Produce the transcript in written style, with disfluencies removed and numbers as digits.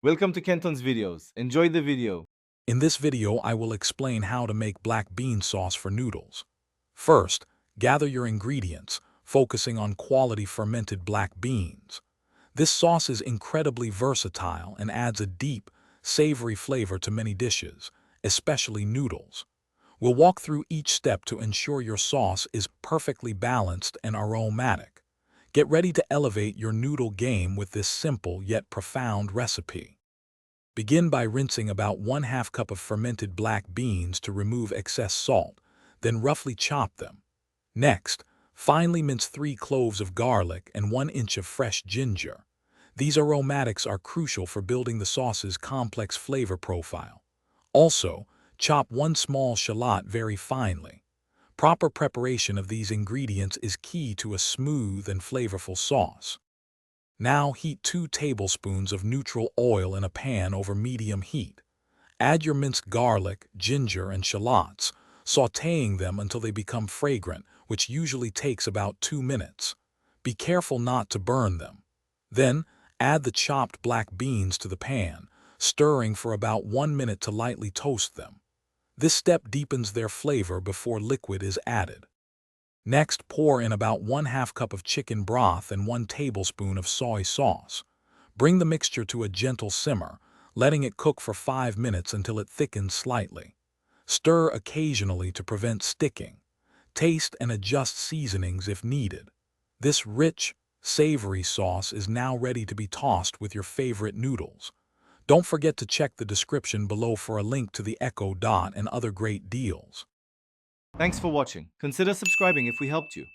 Welcome to Kenton's videos. Enjoy the video. In this video, I will explain how to make black bean sauce for noodles. First, gather your ingredients, focusing on quality fermented black beans. This sauce is incredibly versatile and adds a deep, savory flavor to many dishes, especially noodles. We'll walk through each step to ensure your sauce is perfectly balanced and aromatic. Get ready to elevate your noodle game with this simple yet profound recipe. Begin by rinsing about 1/2 cup of fermented black beans to remove excess salt, then roughly chop them. Next, finely mince 3 cloves of garlic and 1 inch of fresh ginger. These aromatics are crucial for building the sauce's complex flavor profile. Also, chop 1 small shallot very finely. Proper preparation of these ingredients is key to a smooth and flavorful sauce. Now heat 2 tablespoons of neutral oil in a pan over medium heat. Add your minced garlic, ginger, and shallots, sautéing them until they become fragrant, which usually takes about 2 minutes. Be careful not to burn them. Then, add the chopped black beans to the pan, stirring for about 1 minute to lightly toast them. This step deepens their flavor before liquid is added. Next, pour in about 1/2 cup of chicken broth and 1 tablespoon of soy sauce. Bring the mixture to a gentle simmer, letting it cook for 5 minutes until it thickens slightly. Stir occasionally to prevent sticking. Taste and adjust seasonings if needed. This rich, savory sauce is now ready to be tossed with your favorite noodles. Don't forget to check the description below for a link to the Echo Dot and other great deals. Thanks for watching. Consider subscribing if we helped you.